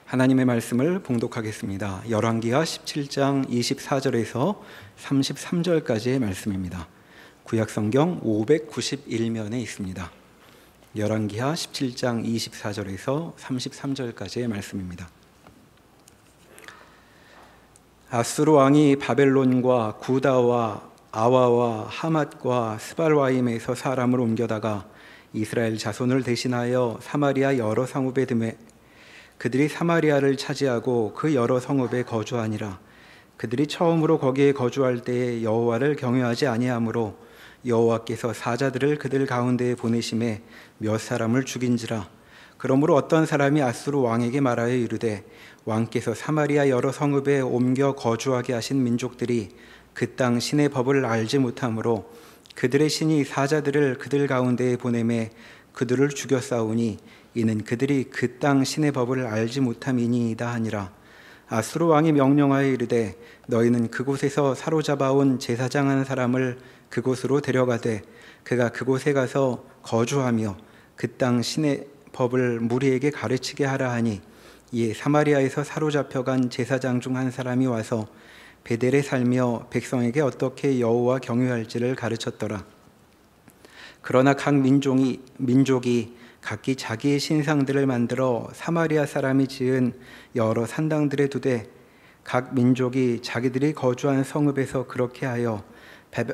하나님의 말씀을 봉독하겠습니다. 열왕기하 17장 24절에서 33절까지의 말씀입니다. 구약성경 591면에 있습니다. 열왕기하 17장 24절에서 33절까지의 말씀입니다. 아수르 왕이 바벨론과 구다와 아와와 하맛과 스발와임에서 사람을 옮겨다가 이스라엘 자손을 대신하여 사마리아 여러 성읍에 두매 그들이 사마리아를 차지하고 그 여러 성읍에 거주하니라. 그들이 처음으로 거기에 거주할 때에 여호와를 경외하지 아니하므로 여호와께서 사자들을 그들 가운데에 보내심에 몇 사람을 죽인지라. 그러므로 어떤 사람이 아수르 왕에게 말하여 이르되 왕께서 사마리아 여러 성읍에 옮겨 거주하게 하신 민족들이 그 땅 신의 법을 알지 못하므로 그들의 신이 사자들을 그들 가운데에 보내매 그들을 죽였사오니 이는 그들이 그 땅 신의 법을 알지 못함이니이다 하니라. 아수르 왕이 명령하여 이르되 너희는 그곳에서 사로잡아온 제사장 한 사람을 그곳으로 데려가되 그가 그곳에 가서 거주하며 그 땅 신의 법을 무리에게 가르치게 하라 하니 이에 사마리아에서 사로잡혀간 제사장 중 한 사람이 와서 베델에 살며 백성에게 어떻게 여호와 경외할지를 가르쳤더라. 그러나 각 민족이 각기 자기의 신상들을 만들어 사마리아 사람이 지은 여러 산당들에 두되 각 민족이 자기들이 거주한 성읍에서 그렇게 하여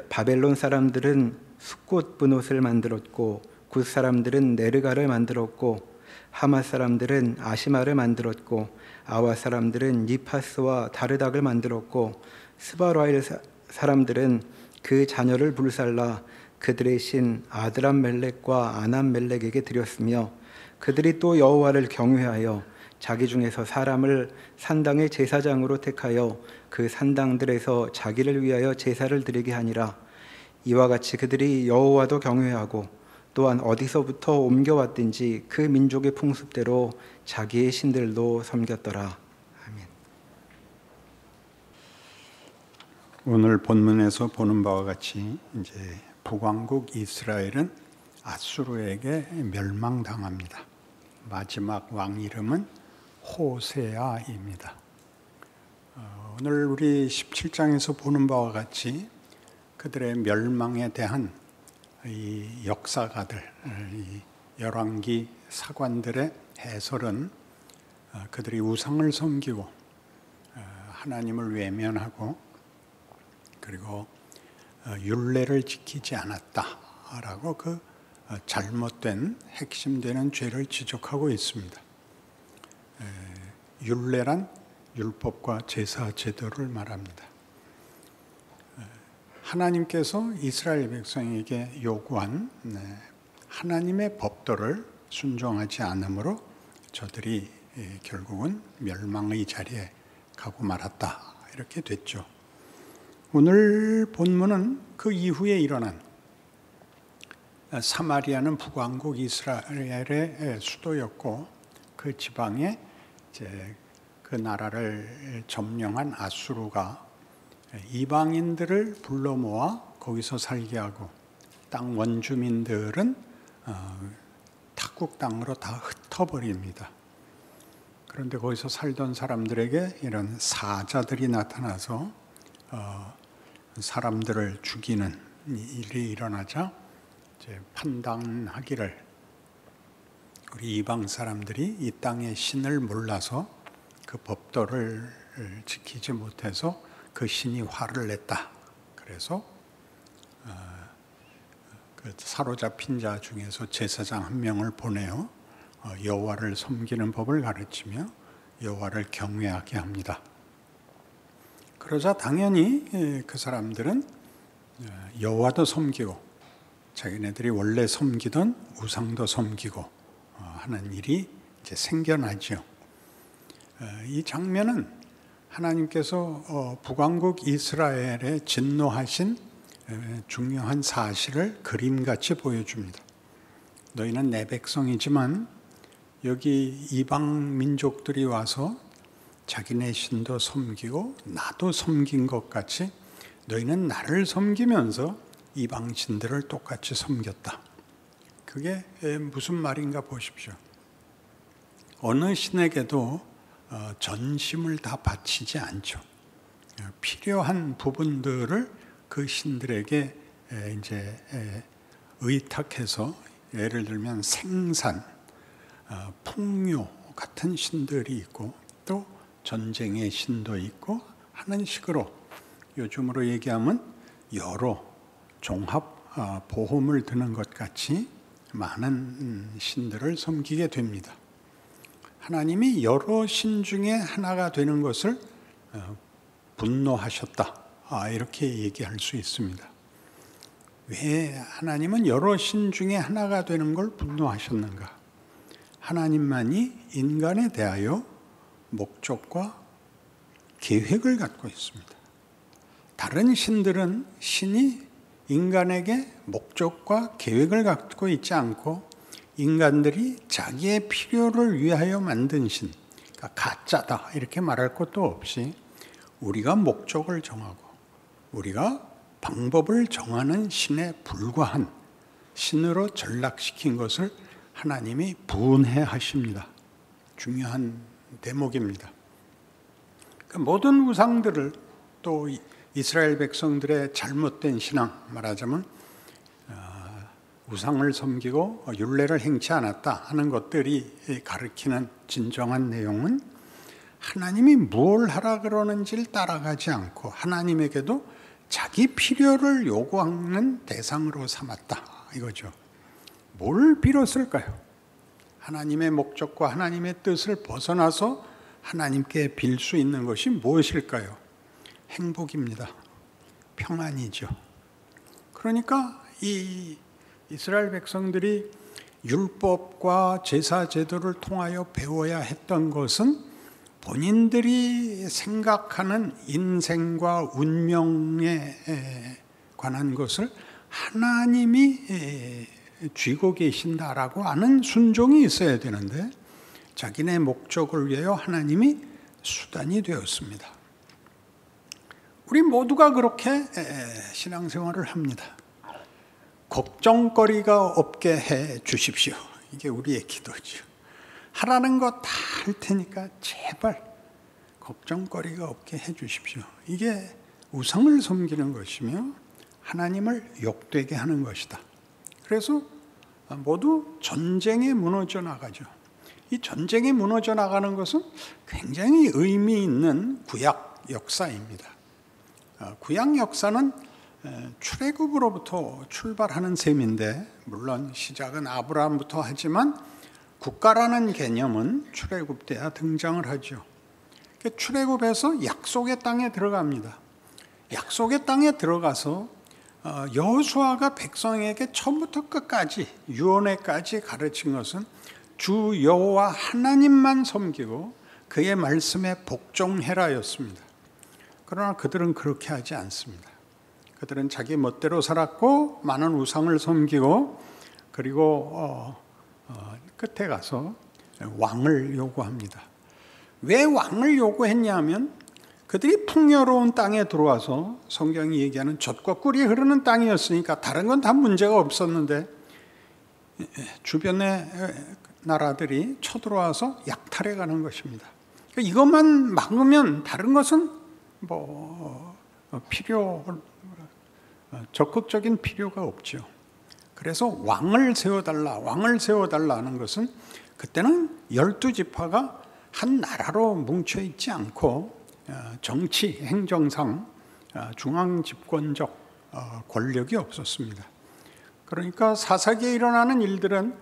바벨론 사람들은 숫꽃 분옷을 만들었고 굿 사람들은 네르가를 만들었고 하맛 사람들은 아시마를 만들었고 아와 사람들은 니파스와 다르닥을 만들었고 스바라일 사람들은 그 자녀를 불살라 그들의 신 아드람멜렉과 아남멜렉에게 드렸으며 그들이 또 여호와를 경외하여 자기 중에서 사람을 산당의 제사장으로 택하여 그 산당들에서 자기를 위하여 제사를 드리게 하니라. 이와 같이 그들이 여호와도 경외하고 또한 어디서부터 옮겨왔든지 그 민족의 풍습대로 자기의 신들도 섬겼더라. 아멘. 오늘 본문에서 보는 바와 같이 이제 북왕국 이스라엘은 아수르에게 멸망당합니다. 마지막 왕 이름은 호세아입니다. 오늘 우리 17장에서 보는 바와 같이 그들의 멸망에 대한 이 역사가들, 이 열왕기 사관들의 해설은 그들이 우상을 섬기고 하나님을 외면하고 그리고 율례를 지키지 않았다라고 그 잘못된 핵심되는 죄를 지적하고 있습니다. 율례란 율법과 제사 제도를 말합니다. 하나님께서 이스라엘 백성에게 요구한 하나님의 법도를 순종하지 않으므로 저들이 결국은 멸망의 자리에 가고 말았다 이렇게 됐죠. 오늘 본문은 그 이후에 일어난 사마리아는 북왕국 이스라엘의 수도였고 그 지방에 이제 그 나라를 점령한 아수르가 이방인들을 불러 모아 거기서 살게 하고 땅 원주민들은 타국 땅으로 다 흩어버립니다. 그런데 거기서 살던 사람들에게 이런 사자들이 나타나서 사람들을 죽이는 일이 일어나자 이제 판단하기를 우리 이방 사람들이 이 땅의 신을 몰라서 그 법도를 지키지 못해서 그 신이 화를 냈다. 그래서 그 사로잡힌 자 중에서 제사장 한 명을 보내어 여호와를 섬기는 법을 가르치며 여호와를 경외하게 합니다. 그러자 당연히 그 사람들은 여호와도 섬기고 자기네들이 원래 섬기던 우상도 섬기고 하는 일이 이제 생겨나죠. 이 장면은 하나님께서 북왕국 이스라엘에 진노하신 중요한 사실을 그림같이 보여줍니다. 너희는 내 백성이지만 여기 이방 민족들이 와서 자기네 신도 섬기고 나도 섬긴 것 같이 너희는 나를 섬기면서 이방 신들을 똑같이 섬겼다. 그게 무슨 말인가 보십시오. 어느 신에게도 전심을 다 바치지 않죠. 필요한 부분들을 그 신들에게 이제 의탁해서, 예를 들면 생산, 풍요 같은 신들이 있고 또 전쟁의 신도 있고 하는 식으로, 요즘으로 얘기하면 여러 종합 보험을 드는 것 같이 많은 신들을 섬기게 됩니다. 하나님이 여러 신 중에 하나가 되는 것을 분노하셨다, 이렇게 얘기할 수 있습니다. 왜 하나님은 여러 신 중에 하나가 되는 걸 분노하셨는가? 하나님만이 인간에 대하여 목적과 계획을 갖고 있습니다. 다른 신들은 신이 인간에게 목적과 계획을 갖고 있지 않고 인간들이 자기의 필요를 위하여 만든 신, 그러니까 가짜다 이렇게 말할 것도 없이 우리가 목적을 정하고 우리가 방법을 정하는 신에 불과한 신으로 전락시킨 것을 하나님이 분해하십니다. 중요한 대목입니다. 모든 우상들을, 또 이스라엘 백성들의 잘못된 신앙, 말하자면 우상을 섬기고 율례를 행치 않았다 하는 것들이 가리키는 진정한 내용은 하나님이 뭘 하라 그러는지를 따라가지 않고 하나님에게도 자기 필요를 요구하는 대상으로 삼았다, 이거죠. 뭘 빌었을까요? 하나님의 목적과 하나님의 뜻을 벗어나서 하나님께 빌 수 있는 것이 무엇일까요? 행복입니다. 평안이죠. 그러니까 이 이스라엘 백성들이 율법과 제사 제도를 통하여 배워야 했던 것은 본인들이 생각하는 인생과 운명에 관한 것을 하나님이 쥐고 계신다라고 하는 순종이 있어야 되는데, 자기네 목적을 위하여 하나님이 수단이 되었습니다. 우리 모두가 그렇게 신앙생활을 합니다. 걱정거리가 없게 해 주십시오. 이게 우리의 기도죠. 하라는 거 다 할 테니까 제발 걱정거리가 없게 해 주십시오. 이게 우상을 섬기는 것이며 하나님을 욕되게 하는 것이다. 그래서 모두 전쟁에 무너져 나가죠. 이 전쟁에 무너져 나가는 것은 굉장히 의미 있는 구약 역사입니다. 구약 역사는 출애굽으로부터 출발하는 셈인데, 물론 시작은 아브라함부터 하지만 국가라는 개념은 출애굽 때야 등장을 하죠. 출애굽에서 약속의 땅에 들어갑니다. 약속의 땅에 들어가서 여호수아가 백성에게 처음부터 끝까지 유언회까지 가르친 것은 주 여호와 하나님만 섬기고 그의 말씀에 복종해라였습니다. 그러나 그들은 그렇게 하지 않습니다. 그들은 자기 멋대로 살았고 많은 우상을 섬기고, 그리고 끝에 가서 왕을 요구합니다. 왜 왕을 요구했냐면 그들이 풍요로운 땅에 들어와서 성경이 얘기하는 젖과 꿀이 흐르는 땅이었으니까 다른 건 다 문제가 없었는데, 주변의 나라들이 쳐들어와서 약탈해 가는 것입니다. 이것만 막으면 다른 것은 적극적인 필요가 없죠. 그래서 왕을 세워달라 하는 것은, 그때는 12지파가 한 나라로 뭉쳐있지 않고 정치, 행정상 중앙 집권적 권력이 없었습니다. 그러니까 사사기에 일어나는 일들은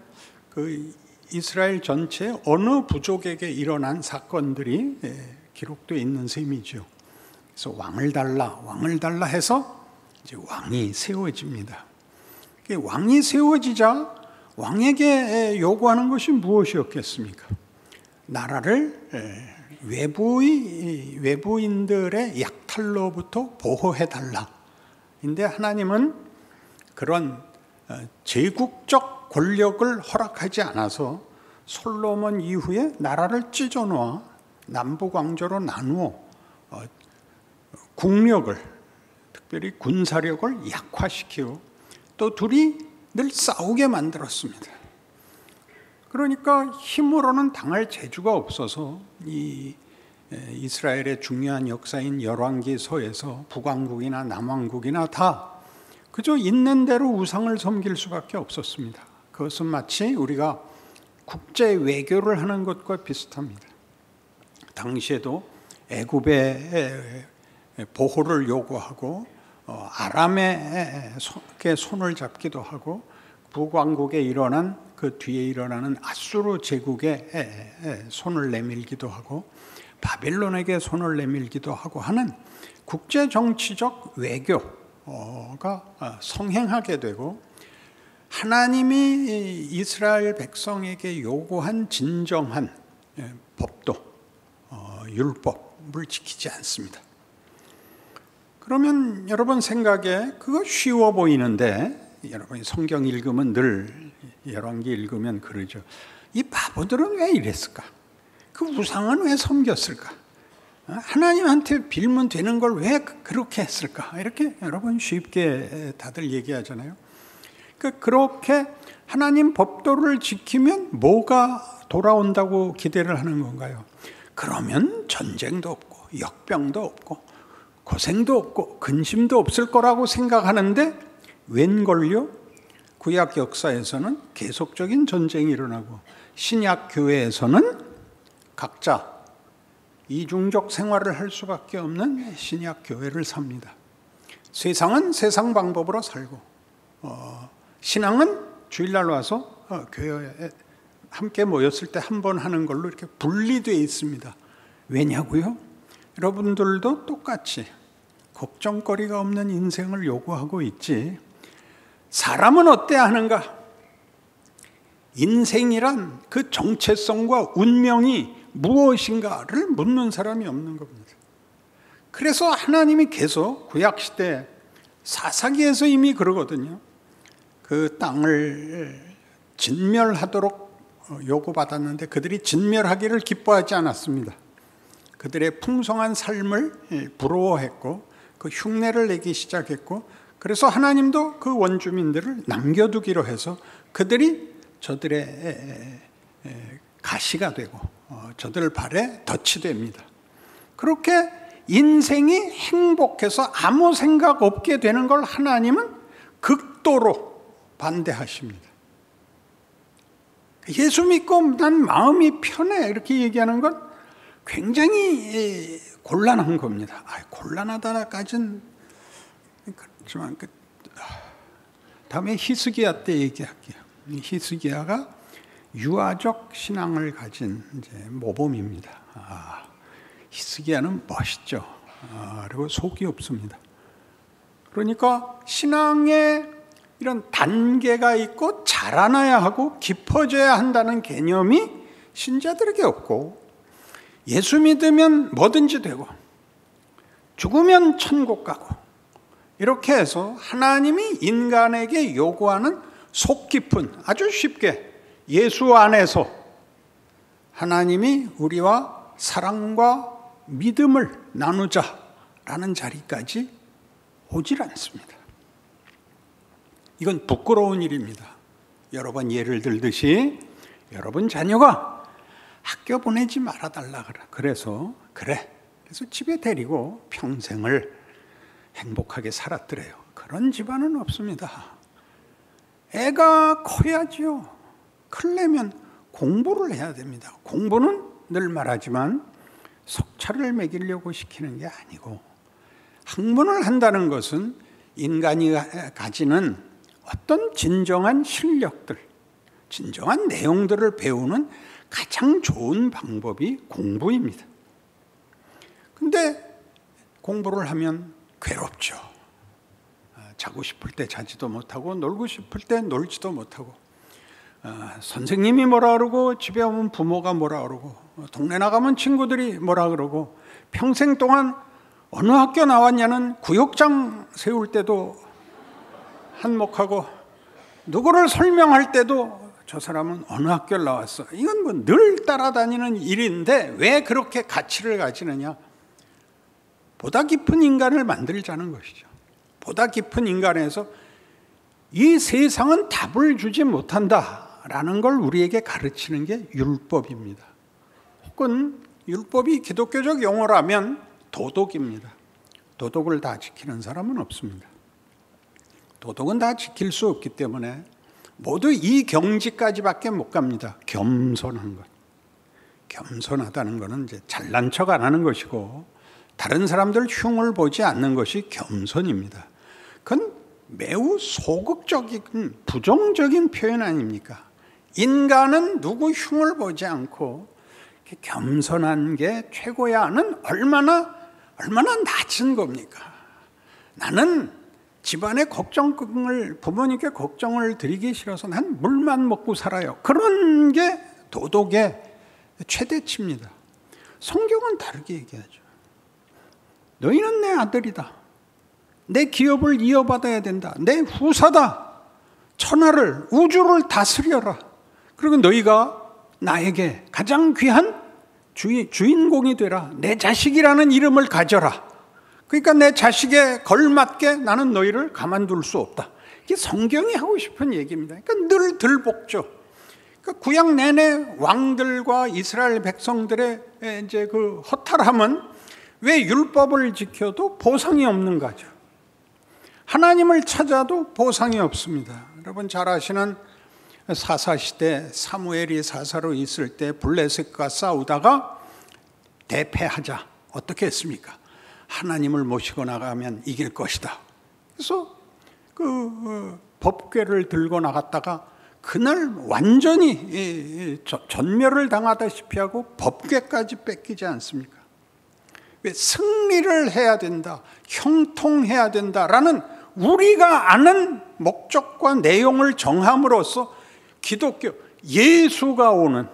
그 이스라엘 전체 어느 부족에게 일어난 사건들이 기록되어 있는 셈이죠. 그래서 왕을 달라 해서 이제 왕이 세워집니다. 왕이 세워지자 왕에게 요구하는 것이 무엇이었겠습니까? 나라를 외부인들의 약탈로부터 보호해달라. 근데 하나님은 그런 제국적 권력을 허락하지 않아서 솔로몬 이후에 나라를 찢어놓아 남북 왕조로 나누어 국력을, 특별히 군사력을 약화시키고 또 둘이 늘 싸우게 만들었습니다. 그러니까 힘으로는 당할 재주가 없어서 이 이스라엘의 중요한 역사인 열왕기서에서 북왕국이나 남왕국이나 다 그저 있는 대로 우상을 섬길 수밖에 없었습니다. 그것은 마치 우리가 국제 외교를 하는 것과 비슷합니다. 당시에도 애굽의 보호를 요구하고 아람의 손을 잡기도 하고 북왕국에 일어난 그 뒤에 일어나는 아수르 제국에 손을 내밀기도 하고 바빌론에게 손을 내밀기도 하고 하는 국제 정치적 외교가 성행하게 되고 하나님이 이스라엘 백성에게 요구한 진정한 법도 율법을 지키지 않습니다. 그러면 여러분 생각에 그거 쉬워 보이는데 여러분이 성경 읽으면 늘 열왕기 읽으면 그러죠. 이 바보들은 왜 이랬을까? 그 우상은 왜 섬겼을까? 하나님한테 빌면 되는 걸 왜 그렇게 했을까? 이렇게 여러분 쉽게 다들 얘기하잖아요. 그렇게 하나님 법도를 지키면 뭐가 돌아온다고 기대를 하는 건가요? 그러면 전쟁도 없고 역병도 없고 고생도 없고 근심도 없을 거라고 생각하는데 웬걸요? 구약 역사에서는 계속적인 전쟁이 일어나고 신약 교회에서는 각자 이중적 생활을 할 수밖에 없는 신약 교회를 삽니다. 세상은 세상 방법으로 살고 신앙은 주일날 와서 교회에 함께 모였을 때 한 번 하는 걸로 이렇게 분리되어 있습니다. 왜냐고요? 여러분들도 똑같이 걱정거리가 없는 인생을 요구하고 있지. 사람은 어때야 하는가? 인생이란 그 정체성과 운명이 무엇인가를 묻는 사람이 없는 겁니다. 그래서 하나님이 계속 구약시대 사사기에서 이미 그러거든요. 그 땅을 진멸하도록 요구받았는데 그들이 진멸하기를 기뻐하지 않았습니다. 그들의 풍성한 삶을 부러워했고 그 흉내를 내기 시작했고 그래서 하나님도 그 원주민들을 남겨두기로 해서 그들이 저들의 가시가 되고 저들 발에 덫이 됩니다. 그렇게 인생이 행복해서 아무 생각 없게 되는 걸 하나님은 극도로 반대하십니다. 예수 믿고 난 마음이 편해 이렇게 얘기하는 건 굉장히 곤란한 겁니다. 곤란하다까지는 그렇지만 다음에 히스기야 때 얘기할게요. 히스기야가 유아적 신앙을 가진 이제 모범입니다. 히스기야는 멋있죠. 그리고 속이 없습니다. 그러니까 신앙에 이런 단계가 있고 자라나야 하고 깊어져야 한다는 개념이 신자들에게 없고 예수 믿으면 뭐든지 되고 죽으면 천국 가고 이렇게 해서 하나님이 인간에게 요구하는 속 깊은 아주 쉽게 예수 안에서 하나님이 우리와 사랑과 믿음을 나누자라는 자리까지 오질 않습니다. 이건 부끄러운 일입니다. 여러 번 예를 들듯이 여러분 자녀가 학교 보내지 말아달라 그래서 집에 데리고 평생을 행복하게 살았더래요. 그런 집안은 없습니다. 애가 커야지요. 크려면 공부를 해야 됩니다. 공부는 늘 말하지만 석차를 매기려고 시키는 게 아니고 학문을 한다는 것은 인간이 가지는 어떤 진정한 실력들, 진정한 내용들을 배우는 가장 좋은 방법이 공부입니다. 근데 공부를 하면 괴롭죠. 자고 싶을 때 자지도 못하고 놀고 싶을 때 놀지도 못하고 선생님이 뭐라 그러고 집에 오면 부모가 뭐라 그러고 동네 나가면 친구들이 뭐라 그러고 평생 동안 어느 학교 나왔냐는 구역장 세울 때도 한몫하고 누구를 설명할 때도 저 사람은 어느 학교를 나왔어. 이건 뭐 늘 따라다니는 일인데 왜 그렇게 가치를 가지느냐? 보다 깊은 인간을 만들자는 것이죠. 보다 깊은 인간에서 이 세상은 답을 주지 못한다 라는 걸 우리에게 가르치는 게 율법입니다. 혹은 율법이 기독교적 용어라면 도덕입니다. 도덕을 다 지키는 사람은 없습니다. 도덕은 다 지킬 수 없기 때문에 모두 이 경지까지밖에 못 갑니다. 겸손한 것. 겸손하다는 것은 이제 잘난 척 안 하는 것이고 다른 사람들 흉을 보지 않는 것이 겸손입니다. 그건 매우 소극적인 부정적인 표현 아닙니까? 인간은 누구 흉을 보지 않고 겸손한 게 최고야는 얼마나 낮은 겁니까? 나는 집안에 부모님께 걱정을 드리기 싫어서 난 물만 먹고 살아요. 그런 게 도덕의 최대치입니다. 성경은 다르게 얘기하죠. 너희는 내 아들이다. 내 기업을 이어받아야 된다. 내 후사다. 천하를, 우주를 다스려라. 그리고 너희가 나에게 가장 귀한 주인공이 되라. 내 자식이라는 이름을 가져라. 그러니까 내 자식에 걸맞게 나는 너희를 가만둘 수 없다. 이게 성경이 하고 싶은 얘기입니다. 그러니까 늘 들복죠. 그러니까 구약 내내 왕들과 이스라엘 백성들의 이제 그 허탈함은 왜 율법을 지켜도 보상이 없는 거죠. 하나님을 찾아도 보상이 없습니다. 여러분 잘 아시는 사사시대 사무엘이 사사로 있을 때 블레셋과 싸우다가 대패하자. 어떻게 했습니까? 하나님을 모시고 나가면 이길 것이다. 그래서 법궤를 들고 나갔다가 그날 완전히 전멸을 당하다시피 하고 법궤까지 뺏기지 않습니까? 왜 승리를 해야 된다, 형통해야 된다라는 우리가 아는 목적과 내용을 정함으로써 기독교, 예수가 오는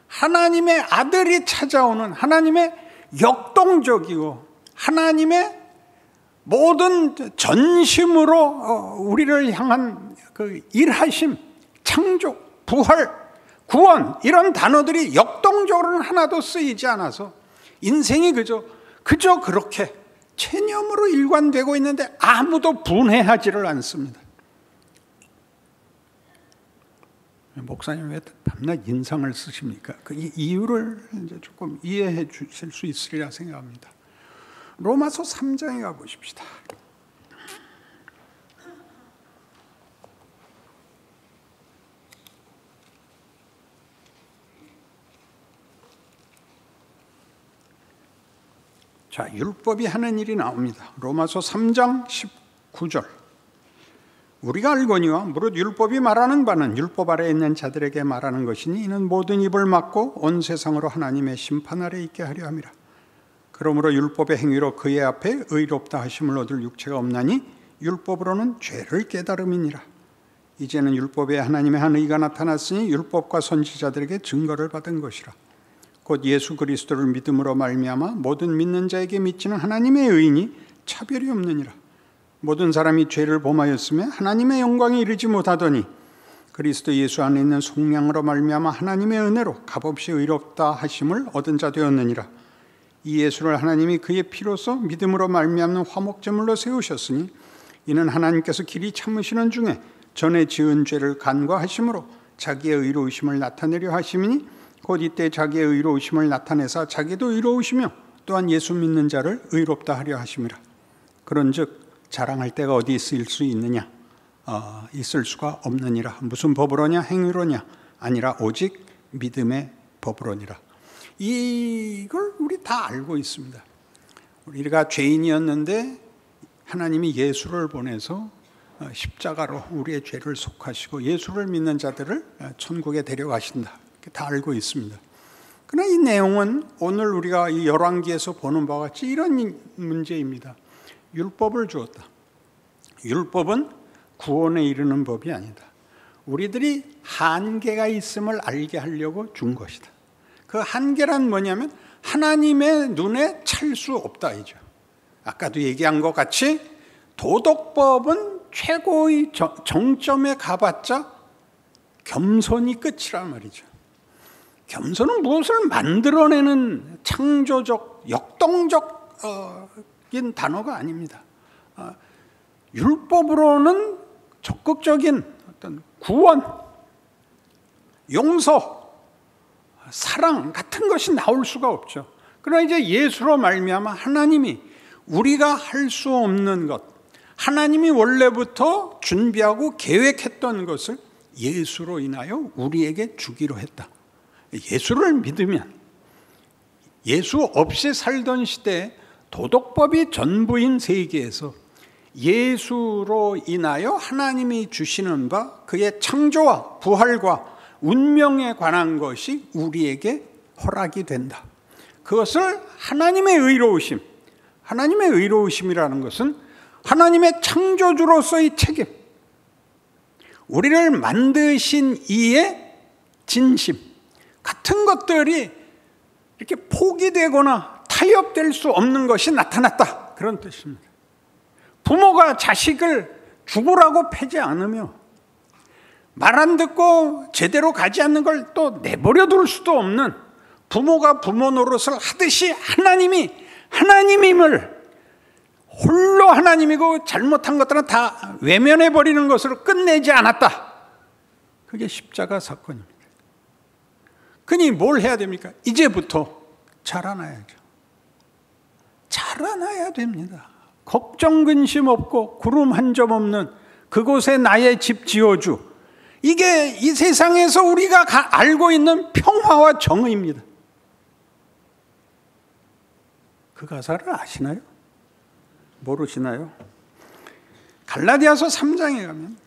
하나님의 아들이 찾아오는 하나님의 역동적이고 하나님의 모든 전심으로 우리를 향한 그 일하심, 창조, 부활, 구원 이런 단어들이 역동적으로는 하나도 쓰이지 않아서 인생이 그저 그렇게 체념으로 일관되고 있는데 아무도 분해하지를 않습니다. 목사님 왜 밤낮 인상을 쓰십니까? 그 이유를 이제 조금 이해해 주실 수 있으리라 생각합니다. 로마서 3장에 가보십시다. 자, 율법이 하는 일이 나옵니다. 로마서 3장 19절. 우리가 알거니와 무릇 율법이 말하는 바는 율법 아래에 있는 자들에게 말하는 것이니 이는 모든 입을 막고 온 세상으로 하나님의 심판 아래 있게 하려 함이라. 그러므로 율법의 행위로 그의 앞에 의롭다 하심을 얻을 육체가 없나니 율법으로는 죄를 깨달음이니라. 이제는 율법에 하나님의 한 의가 나타났으니 율법과 선지자들에게 증거를 받은 것이라. 곧 예수 그리스도를 믿음으로 말미암아 모든 믿는 자에게 미치는 하나님의 의인이 차별이 없느니라. 모든 사람이 죄를 범하였으며 하나님의 영광에 이르지 못하더니 그리스도 예수 안에 있는 속량으로 말미암아 하나님의 은혜로 값없이 의롭다 하심을 얻은 자 되었느니라. 이 예수를 하나님이 그의 피로써 믿음으로 말미암는 화목제물로 세우셨으니 이는 하나님께서 길이 참으시는 중에 전에 지은 죄를 간과하심으로 자기의 의로우심을 나타내려 하심이니 곧 이때 자기의 의로우심을 나타내사 자기도 의로우시며 또한 예수 믿는 자를 의롭다 하려 하심이라. 그런즉 자랑할 데가 어디 있을 수 있느냐? 있을 수가 없느니라. 무슨 법으로냐? 행위로냐? 아니라 오직 믿음의 법으로니라. 이걸 우리 다 알고 있습니다. 우리가 죄인이었는데 하나님이 예수를 보내서 십자가로 우리의 죄를 속하시고 예수를 믿는 자들을 천국에 데려가신다. 다 알고 있습니다. 그러나 이 내용은 오늘 우리가 이 열왕기에서 보는 바와 같이 이런 문제입니다. 율법을 주었다. 율법은 구원에 이르는 법이 아니다. 우리들이 한계가 있음을 알게 하려고 준 것이다. 그 한계란 뭐냐면 하나님의 눈에 찰 수 없다이죠. 아까도 얘기한 것 같이 도덕법은 최고의 정점에 가봤자 겸손이 끝이란 말이죠. 겸손은 무엇을 만들어내는 창조적, 역동적인 단어가 아닙니다. 율법으로는 적극적인 어떤 구원, 용서, 사랑 같은 것이 나올 수가 없죠. 그러나 이제 예수로 말미암아 하나님이 우리가 할 수 없는 것, 하나님이 원래부터 준비하고 계획했던 것을 예수로 인하여 우리에게 주기로 했다. 예수를 믿으면, 예수 없이 살던 시대에 도덕법이 전부인 세계에서 예수로 인하여 하나님이 주시는 바, 그의 창조와 부활과 운명에 관한 것이 우리에게 허락이 된다. 그것을 하나님의 의로우심, 하나님의 의로우심이라는 것은 하나님의 창조주로서의 책임, 우리를 만드신 이의 진심 같은 것들이 이렇게 포기되거나 타협될 수 없는 것이 나타났다, 그런 뜻입니다. 부모가 자식을 죽으라고 패지 않으며 말 안 듣고 제대로 가지 않는 걸 또 내버려 둘 수도 없는, 부모가 부모 노릇을 하듯이 하나님이 하나님임을, 홀로 하나님이고 잘못한 것들은 다 외면해 버리는 것으로 끝내지 않았다. 그게 십자가 사건입니다. 그니 뭘 해야 됩니까? 이제부터 자라나야죠. 자라나야 됩니다. 걱정 근심 없고 구름 한 점 없는 그곳에 나의 집 지어주, 이게 이 세상에서 우리가 알고 있는 평화와 정의입니다. 그 가사를 아시나요? 모르시나요? 갈라디아서 3장에 가면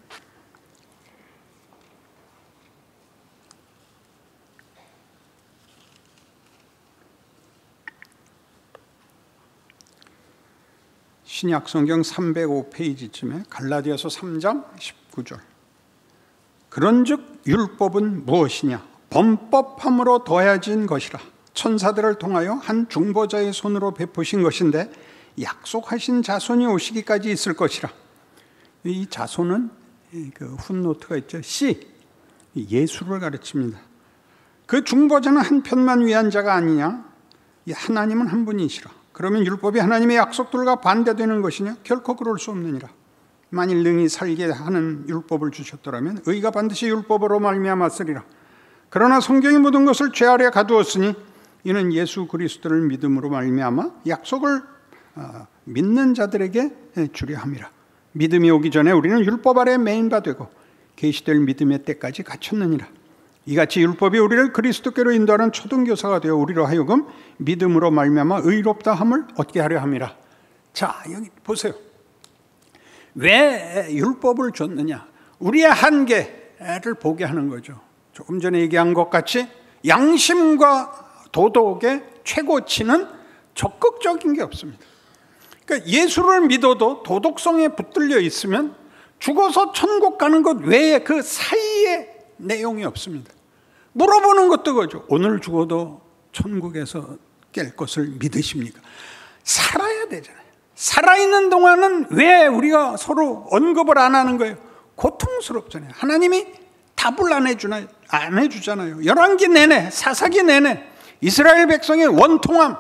신약 성경 305페이지쯤에 갈라디아서 3장 19절. 그런즉 율법은 무엇이냐? 범법함으로 더해진 것이라. 천사들을 통하여 한 중보자의 손으로 베푸신 것인데 약속하신 자손이 오시기까지 있을 것이라. 이 자손은 그 훗노트가 있죠. C, 예수를 가르칩니다. 그 중보자는 한 편만 위한 자가 아니냐? 이 하나님은 한 분이시라. 그러면 율법이 하나님의 약속들과 반대되는 것이냐? 결코 그럴 수 없느니라. 만일 능히 살게 하는 율법을 주셨더라면 의가 반드시 율법으로 말미암았으리라. 그러나 성경이 모든 것을 죄 아래 가두었으니 이는 예수 그리스도를 믿음으로 말미암아 약속을 믿는 자들에게 주려 함이라. 믿음이 오기 전에 우리는 율법 아래 매인 바 되고 계시될 믿음의 때까지 갇혔느니라. 이같이 율법이 우리를 그리스도께로 인도하는 초등교사가 되어 우리로 하여금 믿음으로 말미암아 의롭다 함을 얻게 하려 함이라. 자, 여기 보세요. 왜 율법을 줬느냐? 우리의 한계를 보게 하는 거죠. 조금 전에 얘기한 것 같이 양심과 도덕의 최고치는 적극적인 게 없습니다. 그러니까 예수를 믿어도 도덕성에 붙들려 있으면 죽어서 천국 가는 것 외에 그 사이에 내용이 없습니다. 물어보는 것도 그죠. 오늘 죽어도 천국에서 깰 것을 믿으십니까? 살아야 되잖아요. 살아있는 동안은 왜 우리가 서로 언급을 안 하는 거예요? 고통스럽잖아요. 하나님이 답을 안 해주잖아요. 열왕기 내내, 사사기 내내 이스라엘 백성의 원통함,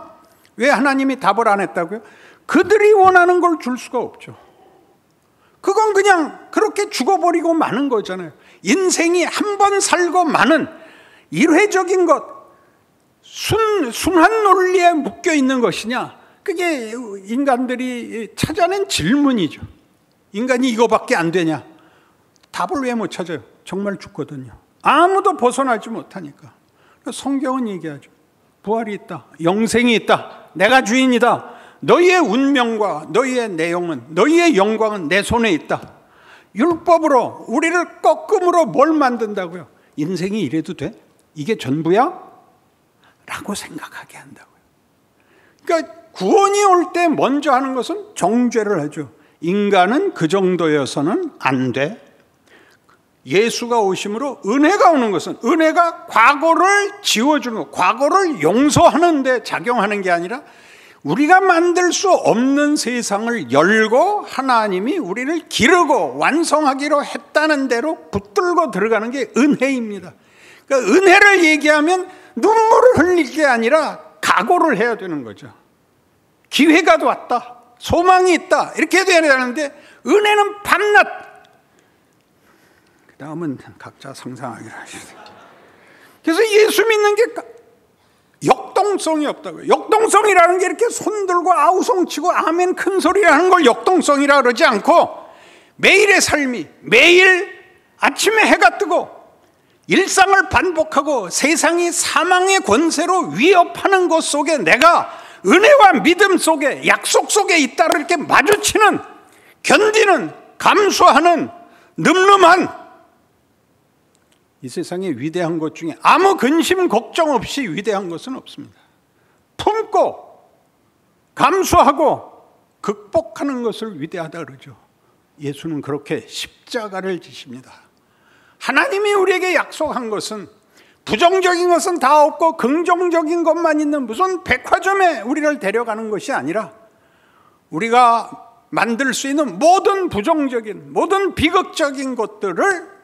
왜 하나님이 답을 안 했다고요? 그들이 원하는 걸 줄 수가 없죠. 그건 그냥 그렇게 죽어버리고 마는 거잖아요. 인생이 한 번 살고 마는 일회적인 것, 순환 논리에 묶여 있는 것이냐? 그게 인간들이 찾아낸 질문이죠. 인간이 이거밖에 안 되냐? 답을 왜 못 찾아요? 정말 죽거든요. 아무도 벗어나지 못하니까. 성경은 얘기하죠. 부활이 있다. 영생이 있다. 내가 주인이다. 너희의 운명과 너희의 내용은, 너희의 영광은 내 손에 있다. 율법으로 우리를 꺾음으로 뭘 만든다고요? 인생이 이래도 돼? 이게 전부야? 라고 생각하게 한다고요. 그러니까 구원이 올 때 먼저 하는 것은 정죄를 하죠. 인간은 그 정도여서는 안 돼. 예수가 오심으로 은혜가 오는 것은 은혜가 과거를 지워주는 것, 과거를 용서하는 데 작용하는 게 아니라 우리가 만들 수 없는 세상을 열고 하나님이 우리를 기르고 완성하기로 했다는 대로 붙들고 들어가는 게 은혜입니다. 그러니까 은혜를 얘기하면 눈물을 흘릴 게 아니라 각오를 해야 되는 거죠. 기회가 왔다, 소망이 있다, 이렇게 돼야 되는데 은혜는 밤낮. 그 다음은 각자 상상하기로 하시죠. 그래서 예수 믿는 게 역동성이 없다고요. 역동성이라는 게 이렇게 손들고 아우성치고 아멘 큰 소리라는 걸 역동성이라 그러지 않고, 매일의 삶이, 매일 아침에 해가 뜨고 일상을 반복하고 세상이 사망의 권세로 위협하는 것 속에 내가 은혜와 믿음 속에, 약속 속에 있다를 이렇게 마주치는, 견디는, 감수하는 늠름한, 이 세상에 위대한 것 중에 아무 근심 걱정 없이 위대한 것은 없습니다. 품고 감수하고 극복하는 것을 위대하다 그러죠. 예수는 그렇게 십자가를 지십니다. 하나님이 우리에게 약속한 것은, 부정적인 것은 다 없고 긍정적인 것만 있는 무슨 백화점에 우리를 데려가는 것이 아니라, 우리가 만들 수 있는 모든 부정적인, 모든 비극적인 것들을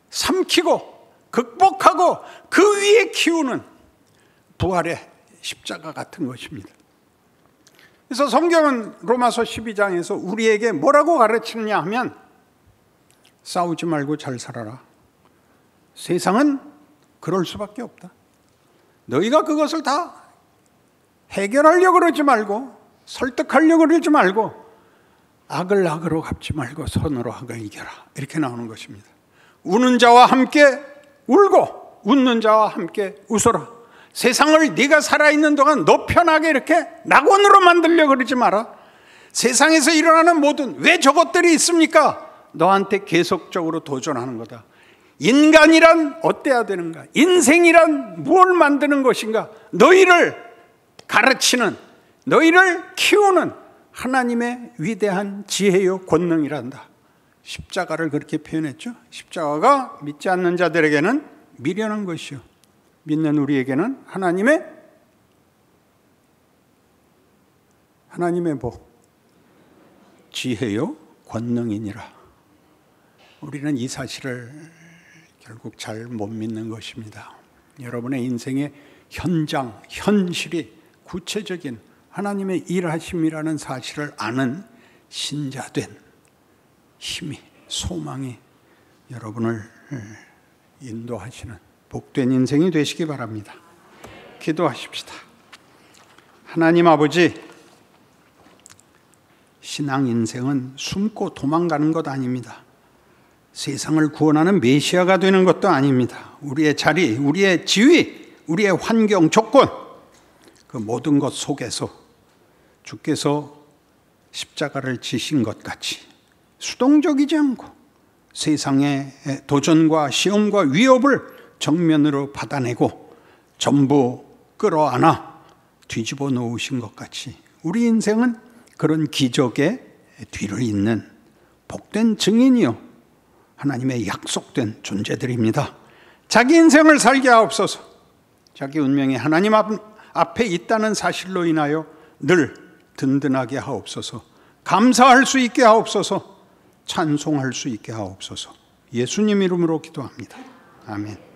삼키고 극복하고 그 위에 키우는 부활의 십자가 같은 것입니다. 그래서 성경은 로마서 12장에서 우리에게 뭐라고 가르치느냐 하면, 싸우지 말고 잘 살아라. 세상은 그럴 수밖에 없다. 너희가 그것을 다 해결하려고 그러지 말고, 설득하려고 그러지 말고, 악을 악으로 갚지 말고 선으로 악을 이겨라. 이렇게 나오는 것입니다. 우는 자와 함께 울고 웃는 자와 함께 웃어라. 세상을 네가 살아있는 동안 너 편하게 이렇게 낙원으로 만들려고 그러지 마라. 세상에서 일어나는 모든, 왜 저것들이 있습니까? 너한테 계속적으로 도전하는 거다. 인간이란 어때야 되는가? 인생이란 무엇을 만드는 것인가? 너희를 가르치는, 너희를 키우는 하나님의 위대한 지혜요 권능이란다. 십자가를 그렇게 표현했죠. 십자가가 믿지 않는 자들에게는 미련한 것이요, 믿는 우리에게는 하나님의 뭐? 지혜요 권능이니라. 우리는 이 사실을 결국 잘 못 믿는 것입니다. 여러분의 인생의 현장, 현실이 구체적인 하나님의 일하심이라는 사실을 아는 신자된 힘이, 소망이 여러분을 인도하시는 복된 인생이 되시기 바랍니다. 기도하십시다. 하나님 아버지, 신앙 인생은 숨고 도망가는 것 아닙니다. 세상을 구원하는 메시아가 되는 것도 아닙니다. 우리의 자리, 우리의 지위, 우리의 환경, 조건, 그 모든 것 속에서 주께서 십자가를 지신 것 같이 수동적이지 않고 세상의 도전과 시험과 위협을 정면으로 받아내고 전부 끌어안아 뒤집어 놓으신 것 같이 우리 인생은 그런 기적의 뒤를 잇는 복된 증인이요, 하나님의 약속된 존재들입니다. 자기 인생을 살게 하옵소서. 자기 운명이 하나님 앞에 있다는 사실로 인하여 늘 든든하게 하옵소서. 감사할 수 있게 하옵소서. 찬송할 수 있게 하옵소서. 예수님 이름으로 기도합니다. 아멘.